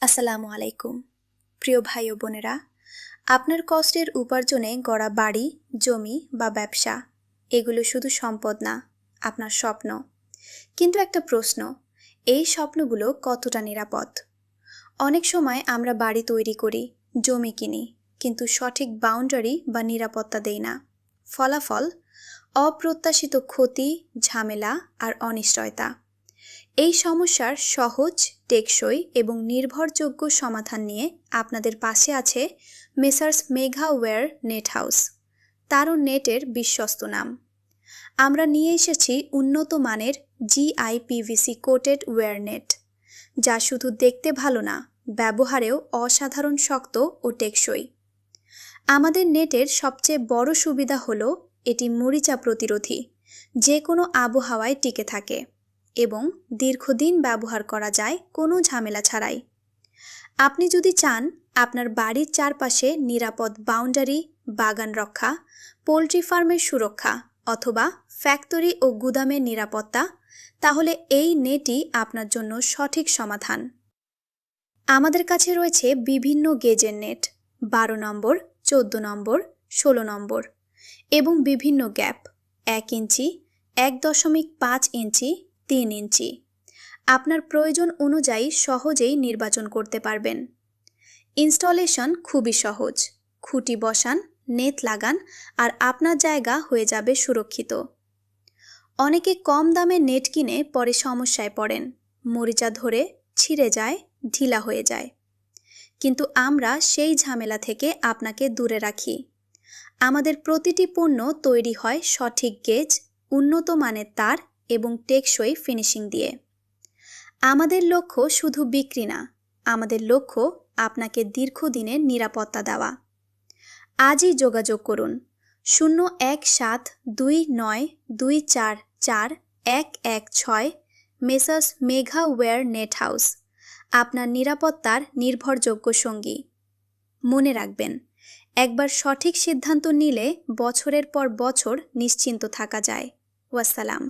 আসসালামু আলাইকুম। প্রিয় ভাই ও বোনেরা, আপনার কষ্টের উপার্জনে গড়া বাড়ি, জমি বা ব্যবসা এগুলো শুধু সম্পদ না, আপনার স্বপ্ন। কিন্তু একটা প্রশ্ন, এই স্বপ্নগুলো কতটা নিরাপদ? অনেক সময় আমরা বাড়ি তৈরি করি, জমি কিনি, কিন্তু সঠিক বাউন্ডারি বা নিরাপত্তা দেই না। ফলাফল অপ্রত্যাশিত ক্ষতি, ঝামেলা আর অনিশ্চয়তা। এই সমস্যার সহজ, টেকসই এবং নির্ভরযোগ্য সমাধান নিয়ে আপনাদের পাশে আছে Messrs Megha Wire Net House, তারও নেটের বিশ্বস্ত নাম। আমরা নিয়ে এসেছি উন্নত মানের GIPVC কোটেড ওয়্যার নেট, যা শুধু দেখতে ভালো না, ব্যবহারেও অসাধারণ শক্ত ও টেকসই। আমাদের নেটের সবচেয়ে বড় সুবিধা হলো এটি মরিচা প্রতিরোধী, যে কোনো আবহাওয়ায় টিকে থাকে এবং দীর্ঘদিন ব্যবহার করা যায় কোনো ঝামেলা ছাড়াই। আপনি যদি চান আপনার বাড়ির চারপাশে নিরাপদ বাউন্ডারি, বাগান রক্ষা, পোলট্রি ফার্মের সুরক্ষা অথবা ফ্যাক্টরি ও গুদামের নিরাপত্তা, তাহলে এই নেটই আপনার জন্য সঠিক সমাধান। আমাদের কাছে রয়েছে বিভিন্ন গেজের নেট, 12 নম্বর, 14 নম্বর, 16 নম্বর এবং বিভিন্ন গ্যাপ, 1 ইঞ্চি, 1.5 ইঞ্চি, 3 ইঞ্চি। আপনার প্রয়োজন অনুযায়ী সহজেই নির্বাচন করতে পারবেন। ইনস্টলেশন খুবই সহজ। খুঁটি বসান, নেট লাগান আর আপনার জায়গা হয়ে যাবে সুরক্ষিত। অনেকে কম দামে নেট কিনে পরে সমস্যায় পড়েন, মরিচা ধরে, ছিঁড়ে যায়, ঢিলা হয়ে যায়। কিন্তু আমরা সেই ঝামেলা থেকে আপনাকে দূরে রাখি। আমাদের প্রতিটি পণ্য তৈরি হয় সঠিক গেজ, উন্নত মানের তার এবং টেকসই ফিনিশিং দিয়ে। আমাদের লক্ষ্য শুধু বিক্রি না, আমাদের লক্ষ্য আপনাকে দীর্ঘদিনের নিরাপত্তা দেওয়া। আজই যোগাযোগ করুন 01729244116 Messrs Megha Wire Net House, আপনার নিরাপত্তার নির্ভরযোগ্য সঙ্গী। মনে রাখবেন, একবার সঠিক সিদ্ধান্ত নিলে বছরের পর বছর নিশ্চিন্ত থাকা যায়। ওয়াসসালাম।